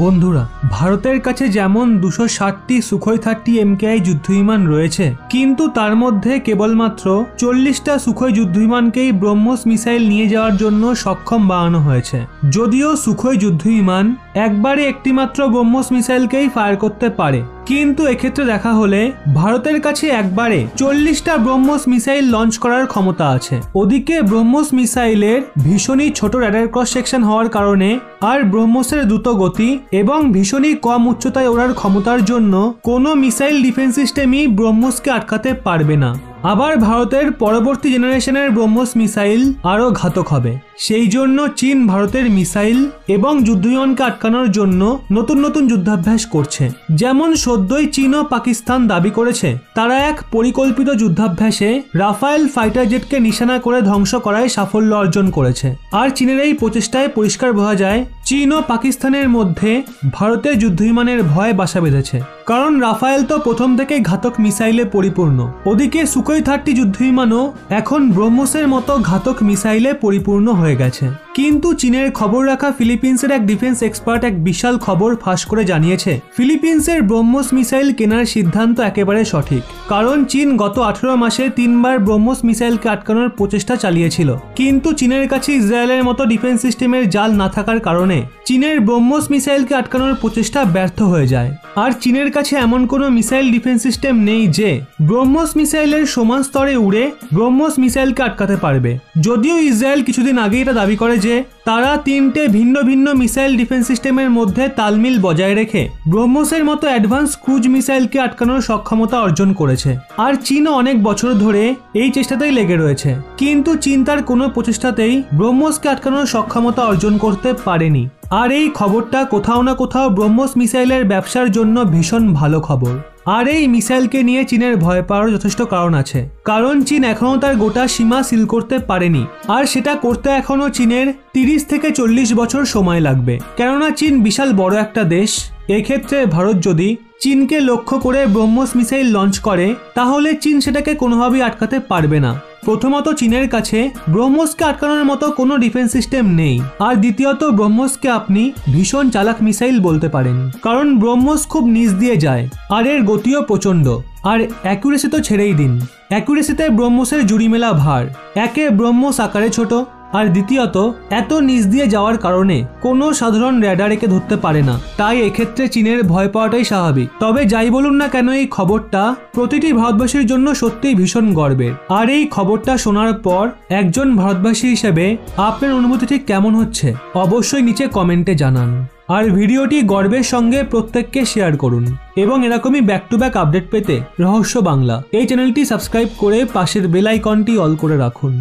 বন্ধুরা, ভারতের কাছে যেমন 260টি সুখোই 30 MKI যুদ্ধবিমান রয়েছে, কিন্তু তার মধ্যে কেবলমাত্র 40টা সুখোই যুদ্ধবিমানকেই ব্রহ্মোস মিসাইল নিয়ে যাওয়ার জন্য সক্ষম বানানো হয়েছে। যদিও সুখোই যুদ্ধবিমান একবারে একটিমাত্র ব্রহ্মোস মিসাইলকেই ফায়ার করতে পারে, কিন্তু এক্ষেত্রে দেখা হলে ভারতের কাছে একবারে 40টা ব্রহ্মোস মিসাইল লঞ্চ করার ক্ষমতা আছে। ওদিকে ব্রহ্মোস মিসাইলের ভীষণই ছোট র্যাডার ক্রস সেকশন হওয়ার কারণে আর ব্রহ্মোসের দ্রুত গতি এবং ভীষণই কম উচ্চতায় ওড়ার ক্ষমতার জন্য কোনো মিসাইল ডিফেন্স সিস্টেমই ব্রহ্মোসকে আটকাতে পারবে না। আবার ভারতের পরবর্তী জেনারেশনের ব্রহ্মোস মিসাইল আরও ঘাতক হবে। সেই জন্য চীন ভারতের মিসাইল এবং যুদ্ধবিমানকে আটকানোর জন্য নতুন নতুন যুদ্ধাভ্যাস করছে। যেমন সদ্যই চীন ও পাকিস্তান দাবি করেছে তারা এক পরিকল্পিত যুদ্ধাভ্যাসে রাফায়েল ফাইটার জেটকে নিশানা করে ধ্বংস করায় সাফল্য অর্জন করেছে। আর চীনের এই প্রচেষ্টায় পরিষ্কার বোঝা যায় চীন ও পাকিস্তানের মধ্যে ভারতের যুদ্ধবিমানের ভয় বাসা বেঁধেছে, কারণ রাফায়েল তো প্রথম থেকেই ঘাতক মিসাইলে পরিপূর্ণ। ওদিকে সুখোই 30 যুদ্ধবিমানও এখন ব্রহ্মোসের মতো ঘাতক মিসাইলে পরিপূর্ণ হয়ে গেছে। কিন্তু চীনের খবর রাখা ফিলিপিন্সের এক ডিফেন্স এক্সপার্ট এক বিশাল খবর ফাঁস করে জানিয়েছে ফিলিপিন্সের ব্রহ্মোস মিসাইল কেনার সিদ্ধান্ত একেবারে সঠিক, কারণ চীন গত 18 মাসে 3বার ব্রহ্মোস মিসাইলকে আটকানোর প্রচেষ্টা চালিয়েছিল। কিন্তু চীনের কাছে ইসরায়েলের মতো ডিফেন্স সিস্টেমের জাল না থাকার কারণে চীনের ব্রহ্মোস মিসাইলকে আটকানোর প্রচেষ্টা ব্যর্থ হয়ে যায়। আর চীনের কাছে এমন কোনো মিসাইল ডিফেন্স সিস্টেম নেই যে ব্রহ্মোস মিসাইলের সমান স্তরে উড়ে ব্রহ্মোস মিসাইলকে আটকাতে পারবে। যদিও ইসরায়েল কিছুদিন আগে এটা দাবি করে যে তারা 3টে ভিন্ন ভিন্ন মিসাইল ডিফেন্স সিস্টেমের মধ্যে তালমিল বজায় রেখে ব্রহ্মোসের মতো অ্যাডভান্স ক্রুজ মিসাইলকে আটকানোর সক্ষমতা অর্জন করেছে। আর চীনও অনেক বছর ধরে এই চেষ্টাতেই লেগে রয়েছে, কিন্তু চীন তার কোনো প্রচেষ্টাতেই ব্রহ্মোসকে আটকানোর সক্ষমতা অর্জন করতে পারেনি। আর এই খবরটা কোথাও না কোথাও ব্রহ্মোস মিসাইলের ব্যবসার জন্য ভীষণ ভালো খবর। আর এই মিসাইলকে নিয়ে চীনের ভয় পাওয়ার যথেষ্ট কারণ আছে, কারণ চীন এখনও তার গোটা সীমা সিল করতে পারেনি। আর সেটা করতে এখনও চীনের 30 থেকে 40 বছর সময় লাগবে, কেননা চীন বিশাল বড় একটা দেশ। এক্ষেত্রে ভারত যদি চীনকে লক্ষ্য করে ব্রহ্মোস মিসাইল লঞ্চ করে তাহলে চীন সেটাকে কোনোভাবেই আটকাতে পারবে না। প্রথমত চীনের কাছে ব্রহ্মোসকে আটকানোর মতো কোনো ডিফেন্স সিস্টেম নেই, আর দ্বিতীয়ত ব্রহ্মোসকে আপনি ভীষণ চালাক মিসাইল বলতে পারেন, কারণ ব্রহ্মোস খুব নিচ দিয়ে যায় আর এর গতিও প্রচণ্ড। আর অ্যাকুরেসি তো ছেড়েই দিন, অ্যাকুরেসিতে ব্রহ্মোসের জুড়ি মেলা ভার। একে ব্রহ্মোস আকারে ছোট, আর দ্বিতীয়ত এত নিচ দিয়ে যাওয়ার কারণে কোনো সাধারণ র্যাডার একে ধরতে পারে না। তাই এক্ষেত্রে চীনের ভয় পাওয়াটাই স্বাভাবিক। তবে যাই বলুন না কেন, এই খবরটা প্রতিটি ভারতবাসীর জন্য সত্যিই ভীষণ গর্বের। আর এই খবরটা শোনার পর একজন ভারতবাসী হিসেবে আপনার অনুভূতি ঠিক কেমন হচ্ছে অবশ্যই নিচে কমেন্টে জানান। আর ভিডিওটি গর্বের সঙ্গে প্রত্যেককে শেয়ার করুন, এবং এরকমই ব্যাক টু ব্যাক আপডেট পেতে রহস্য বাংলা এই চ্যানেলটি সাবস্ক্রাইব করে পাশের বেল আইকনটি অল করে রাখুন।